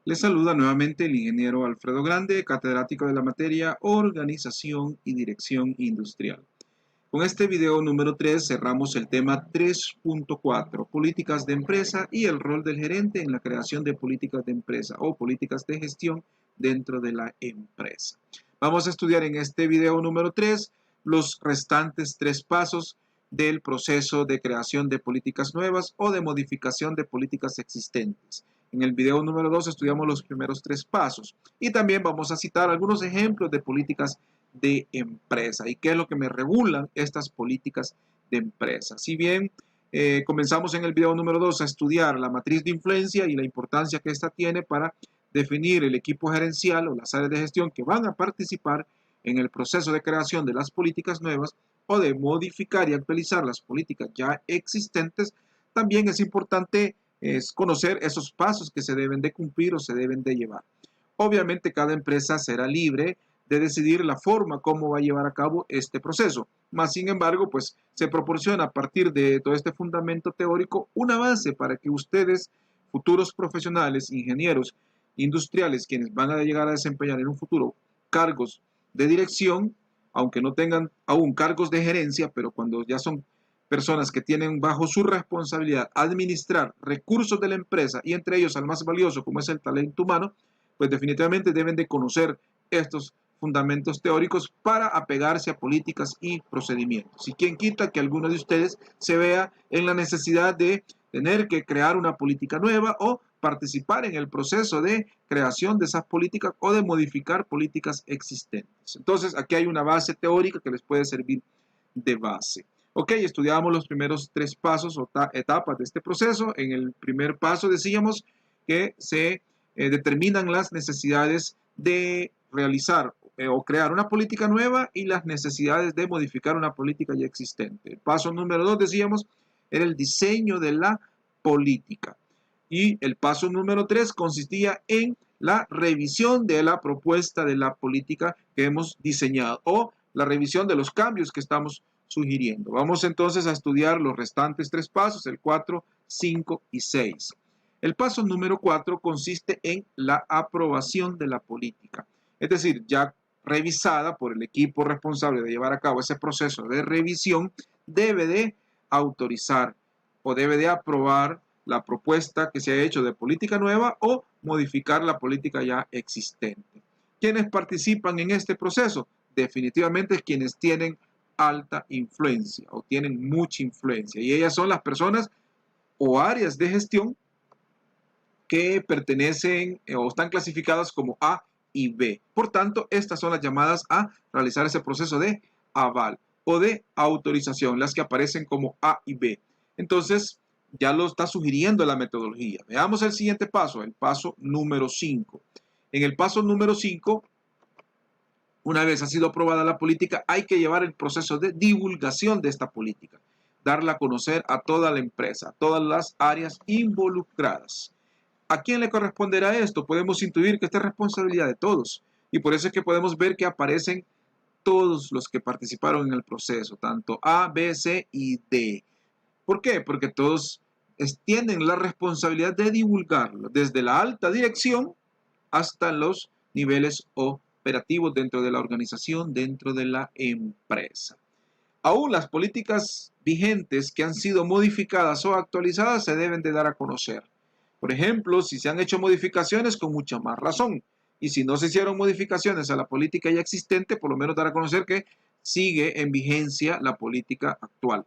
Les saluda nuevamente el ingeniero Alfredo Grande, catedrático de la materia Organización y Dirección Industrial. Con este video número 3 cerramos el tema 3.4, políticas de empresa y el rol del gerente en la creación de políticas de empresa o políticas de gestión dentro de la empresa. Vamos a estudiar en este video número 3 los restantes 3 pasos del proceso de creación de políticas nuevas o de modificación de políticas existentes. En el video número 2 estudiamos los primeros 3 pasos y también vamos a citar algunos ejemplos de políticas de empresa y qué es lo que me regulan estas políticas de empresa. Si bien comenzamos en el video número 2 a estudiar la matriz de influencia y la importancia que esta tiene para definir el equipo gerencial o las áreas de gestión que van a participar en el proceso de creación de las políticas nuevas o de modificar y actualizar las políticas ya existentes, también es importante conocer esos pasos que se deben de cumplir o se deben de llevar. Obviamente cada empresa será libre de decidir la forma como va a llevar a cabo este proceso. Más sin embargo, pues se proporciona a partir de todo este fundamento teórico una base para que ustedes, futuros profesionales, ingenieros, industriales, quienes van a llegar a desempeñar en un futuro cargos de dirección, aunque no tengan aún cargos de gerencia, pero cuando ya son personas que tienen bajo su responsabilidad administrar recursos de la empresa y entre ellos al más valioso como es el talento humano, pues definitivamente deben de conocer estos fundamentos teóricos para apegarse a políticas y procedimientos. Y quién quita que alguno de ustedes se vea en la necesidad de tener que crear una política nueva o participar en el proceso de creación de esas políticas o de modificar políticas existentes. Entonces, aquí hay una base teórica que les puede servir de base. Ok, estudiamos los primeros 3 pasos o etapas de este proceso. En el primer paso decíamos que se determinan las necesidades de realizar o crear una política nueva y las necesidades de modificar una política ya existente. El paso número 2, decíamos, era el diseño de la política. Y el paso número 3 consistía en la revisión de la propuesta de la política que hemos diseñado o la revisión de los cambios que estamos sugiriendo. Vamos entonces a estudiar los restantes 3 pasos, el 4, 5 y 6. El paso número 4 consiste en la aprobación de la política. Es decir, ya revisada por el equipo responsable de llevar a cabo ese proceso de revisión, debe de autorizar o debe de aprobar la propuesta que se ha hecho de política nueva o modificar la política ya existente. ¿Quiénes participan en este proceso? Definitivamente quienes tienen alta influencia o tienen mucha influencia, y ellas son las personas o áreas de gestión que pertenecen o están clasificadas como A y B. Por tanto, estas son las llamadas a realizar ese proceso de aval o de autorización, las que aparecen como A y B. Entonces, ya lo está sugiriendo la metodología. Veamos el siguiente paso, el paso número 5. En el paso número 5, una vez ha sido aprobada la política, hay que llevar el proceso de divulgación de esta política, darla a conocer a toda la empresa, a todas las áreas involucradas. ¿A quién le corresponderá esto? Podemos intuir que esta es responsabilidad de todos y por eso es que podemos ver que aparecen todos los que participaron en el proceso, tanto A, B, C y D. ¿Por qué? Porque todos tienen la responsabilidad de divulgarlo, desde la alta dirección hasta los niveles operativos dentro de la organización, dentro de la empresa. Aún las políticas vigentes que han sido modificadas o actualizadas se deben de dar a conocer. Por ejemplo, si se han hecho modificaciones, con mucha más razón. Y si no se hicieron modificaciones a la política ya existente, por lo menos dar a conocer que sigue en vigencia la política actual.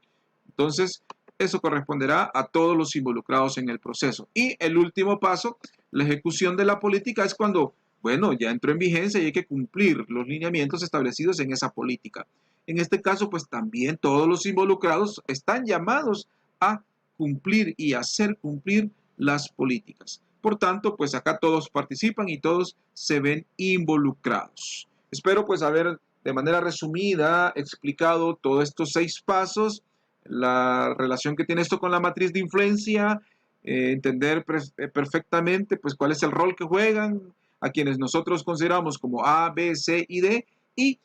Entonces, eso corresponderá a todos los involucrados en el proceso. Y el último paso, la ejecución de la política, es cuando, bueno, ya entró en vigencia y hay que cumplir los lineamientos establecidos en esa política. En este caso, pues también todos los involucrados están llamados a cumplir y hacer cumplir las políticas. Por tanto, pues acá todos participan y todos se ven involucrados. Espero pues haber de manera resumida explicado todos estos 6 pasos, la relación que tiene esto con la matriz de influencia, entender perfectamente pues cuál es el rol que juegan a quienes nosotros consideramos como A, B, C y D, y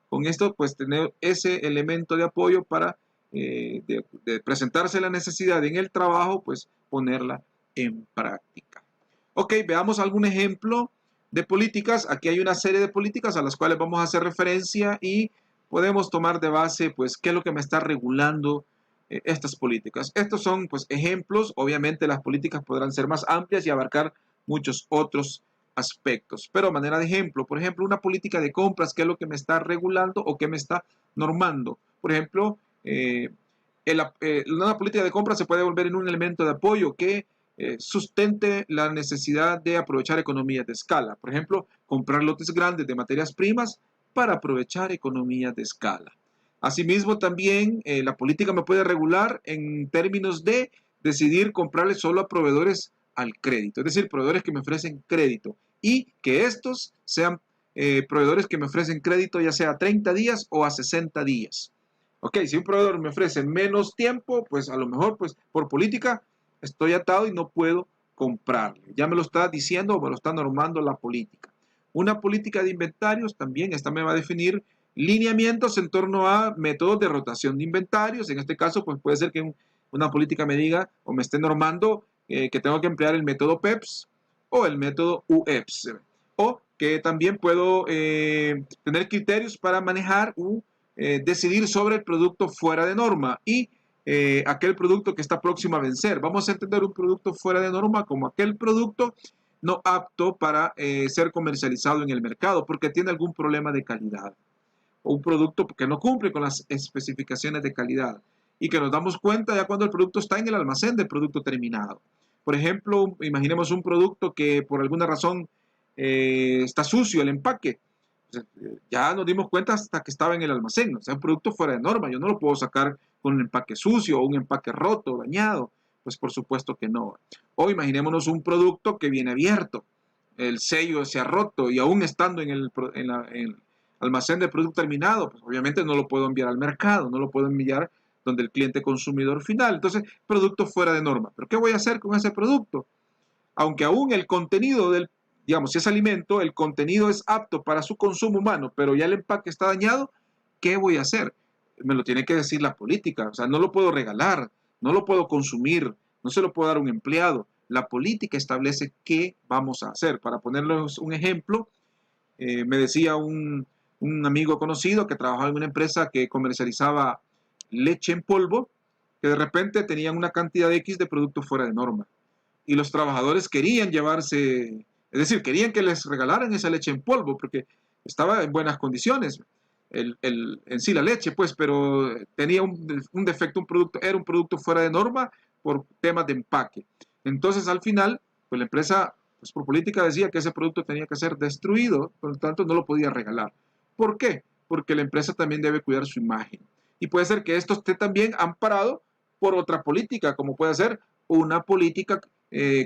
con esto pues tener ese elemento de apoyo para de presentarse la necesidad en el trabajo, pues ponerla en práctica. Ok, veamos algún ejemplo de políticas. Aquí hay una serie de políticas a las cuales vamos a hacer referencia y podemos tomar de base, pues, qué es lo que me está regulando estas políticas. Estos son, pues, ejemplos. Obviamente las políticas podrán ser más amplias y abarcar muchos otros aspectos. Pero a manera de ejemplo, por ejemplo, una política de compras, qué es lo que me está regulando o qué me está normando. Por ejemplo, una política de compras se puede volver en un elemento de apoyo que sustente la necesidad de aprovechar economías de escala. Por ejemplo, comprar lotes grandes de materias primas para aprovechar economías de escala. Asimismo, también la política me puede regular en términos de decidir comprarle solo a proveedores al crédito, es decir, proveedores que me ofrecen crédito y que estos sean proveedores que me ofrecen crédito ya sea a 30 días o a 60 días. Ok, si un proveedor me ofrece menos tiempo, pues a lo mejor pues por política estoy atado y no puedo comprarle. Ya me lo está diciendo o me lo está normando la política. Una política de inventarios también, esta me va a definir lineamientos en torno a métodos de rotación de inventarios. En este caso, pues puede ser que una política me diga o me esté normando que tengo que emplear el método PEPS o el método UEPS. O que también puedo tener criterios para manejar decidir sobre el producto fuera de norma y aquel producto que está próximo a vencer. Vamos a entender un producto fuera de norma como aquel producto no apto para ser comercializado en el mercado porque tiene algún problema de calidad o un producto que no cumple con las especificaciones de calidad y que nos damos cuenta ya cuando el producto está en el almacén del producto terminado. Por ejemplo, imaginemos un producto que por alguna razón está sucio el empaque. Ya nos dimos cuenta hasta que estaba en el almacén, o sea, un producto fuera de norma, yo no lo puedo sacar con un empaque sucio o un empaque roto, dañado, pues por supuesto que no. O imaginémonos un producto que viene abierto, el sello se ha roto y aún estando en el almacén de producto terminado, pues obviamente no lo puedo enviar al mercado, no lo puedo enviar donde el cliente consumidor final. Entonces, producto fuera de norma. ¿Pero qué voy a hacer con ese producto? Aunque aún el contenido del, digamos, si es alimento, el contenido es apto para su consumo humano, pero ya el empaque está dañado, ¿qué voy a hacer? Me lo tiene que decir la política, o sea, no lo puedo regalar, no lo puedo consumir, no se lo puedo dar a un empleado. La política establece qué vamos a hacer. Para ponerles un ejemplo, me decía un amigo conocido que trabajaba en una empresa que comercializaba leche en polvo, que de repente tenían una cantidad X de productos fuera de norma y los trabajadores querían llevarse, es decir, querían que les regalaran esa leche en polvo porque estaba en buenas condiciones. En sí la leche, pues, pero tenía un defecto, un producto, era un producto fuera de norma por temas de empaque. Entonces, al final, pues la empresa, pues por política decía que ese producto tenía que ser destruido, por lo tanto no lo podía regalar. ¿Por qué? Porque la empresa también debe cuidar su imagen. Y puede ser que esto esté también amparado por otra política, como puede ser una política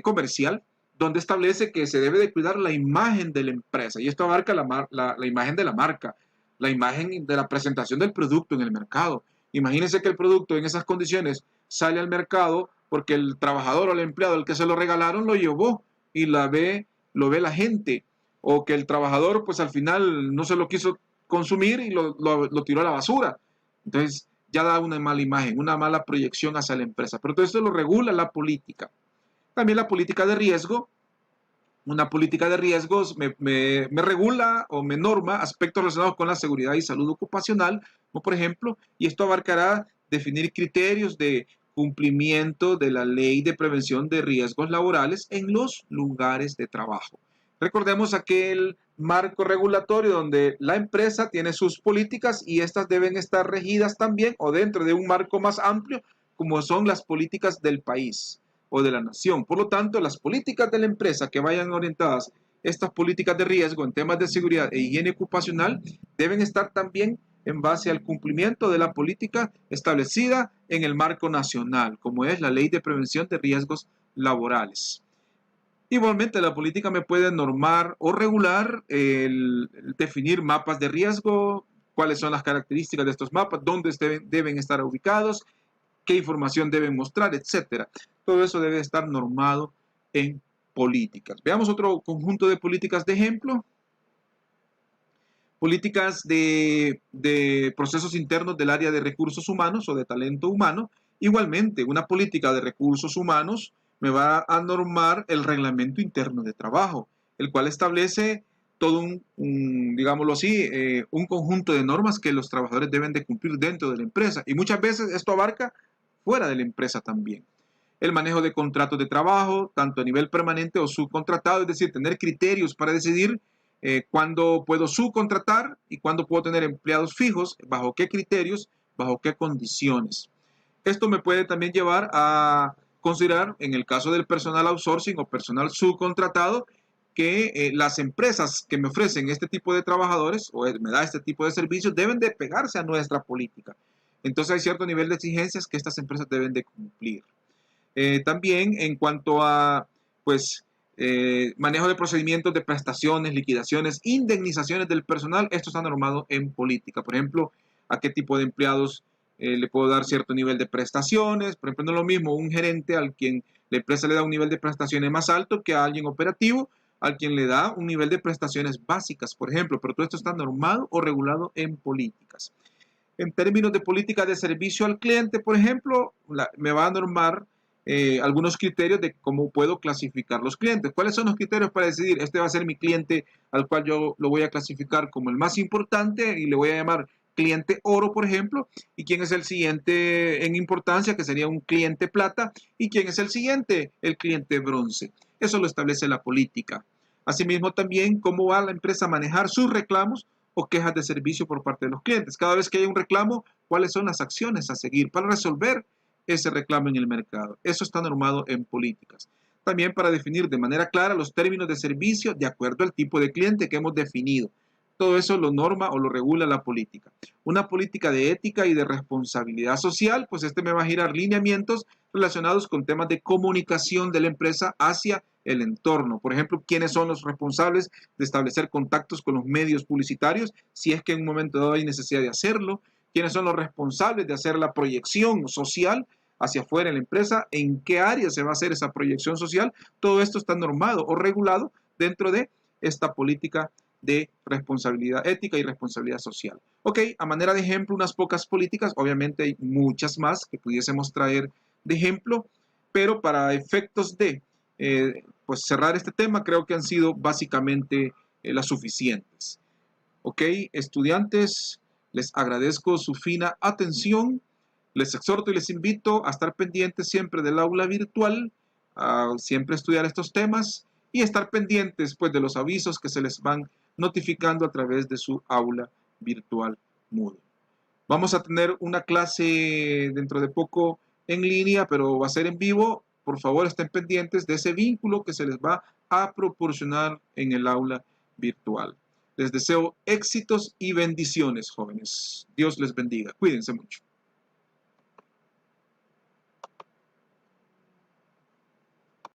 comercial donde establece que se debe de cuidar la imagen de la empresa y esto abarca la imagen de la marca, la imagen de la presentación del producto en el mercado. Imagínense que el producto en esas condiciones sale al mercado porque el trabajador o el empleado al que se lo regalaron lo llevó y lo ve la gente o que el trabajador pues al final no se lo quiso consumir y lo tiró a la basura. Entonces ya da una mala imagen, una mala proyección hacia la empresa. Pero todo esto lo regula la política. También la política de riesgo. Una política de riesgos me regula o me norma aspectos relacionados con la seguridad y salud ocupacional, como por ejemplo, y esto abarcará definir criterios de cumplimiento de la ley de prevención de riesgos laborales en los lugares de trabajo. Recordemos aquel marco regulatorio donde la empresa tiene sus políticas y estas deben estar regidas también o dentro de un marco más amplio como son las políticas del país o de la nación. Por lo tanto, las políticas de la empresa que vayan orientadas estas políticas de riesgo en temas de seguridad e higiene ocupacional deben estar también en base al cumplimiento de la política establecida en el marco nacional, como es la Ley de Prevención de Riesgos Laborales. Igualmente, la política me puede normar o regular el definir mapas de riesgo, cuáles son las características de estos mapas, dónde deben estar ubicados, qué información deben mostrar, etcétera. Todo eso debe estar normado en políticas. Veamos otro conjunto de políticas de ejemplo. Políticas de procesos internos del área de recursos humanos o de talento humano. Igualmente, una política de recursos humanos me va a normar el reglamento interno de trabajo, el cual establece todo digámoslo así, un conjunto de normas que los trabajadores deben de cumplir dentro de la empresa. Y muchas veces esto abarca fuera de la empresa también. El manejo de contratos de trabajo, tanto a nivel permanente o subcontratado, es decir, tener criterios para decidir cuándo puedo subcontratar y cuándo puedo tener empleados fijos, bajo qué criterios, bajo qué condiciones. Esto me puede también llevar a considerar, en el caso del personal outsourcing o personal subcontratado, que las empresas que me ofrecen este tipo de trabajadores o me da este tipo de servicios deben de pegarse a nuestra política. Entonces hay cierto nivel de exigencias que estas empresas deben de cumplir. También en cuanto a, pues, manejo de procedimientos de prestaciones, liquidaciones, indemnizaciones del personal, esto está normado en política. Por ejemplo, a qué tipo de empleados le puedo dar cierto nivel de prestaciones. Por ejemplo, no es lo mismo un gerente al quien la empresa le da un nivel de prestaciones más alto que a alguien operativo, al quien le da un nivel de prestaciones básicas, por ejemplo. Pero todo esto está normado o regulado en políticas. En términos de política de servicio al cliente, por ejemplo, me va a normar algunos criterios de cómo puedo clasificar los clientes. ¿Cuáles son los criterios para decidir? Este va a ser mi cliente al cual yo lo voy a clasificar como el más importante y le voy a llamar cliente oro, por ejemplo, y quién es el siguiente en importancia, que sería un cliente plata, y quién es el siguiente, el cliente bronce. Eso lo establece la política. Asimismo, también cómo va la empresa a manejar sus reclamos o quejas de servicio por parte de los clientes. Cada vez que hay un reclamo, ¿cuáles son las acciones a seguir para resolver ese reclamo en el mercado? Eso está normado en políticas. También para definir de manera clara los términos de servicio de acuerdo al tipo de cliente que hemos definido. Todo eso lo norma o lo regula la política. Una política de ética y de responsabilidad social, pues este me va a girar lineamientos relacionados con temas de comunicación de la empresa hacia el entorno. Por ejemplo, quiénes son los responsables de establecer contactos con los medios publicitarios, si es que en un momento dado hay necesidad de hacerlo, quiénes son los responsables de hacer la proyección social hacia afuera en la empresa, en qué área se va a hacer esa proyección social. Todo esto está normado o regulado dentro de esta política de responsabilidad ética y responsabilidad social. Ok, a manera de ejemplo, unas pocas políticas, obviamente hay muchas más que pudiésemos traer de ejemplo, pero para efectos de pues cerrar este tema, creo que han sido básicamente las suficientes. Ok, estudiantes, les agradezco su fina atención, les exhorto y les invito a estar pendientes siempre del aula virtual, a siempre estudiar estos temas y estar pendientes pues de los avisos que se les van notificando a través de su aula virtual Moodle. Vamos a tener una clase dentro de poco en línea, pero va a ser en vivo. Por favor, estén pendientes de ese vínculo que se les va a proporcionar en el aula virtual. Les deseo éxitos y bendiciones, jóvenes. Dios les bendiga. Cuídense mucho.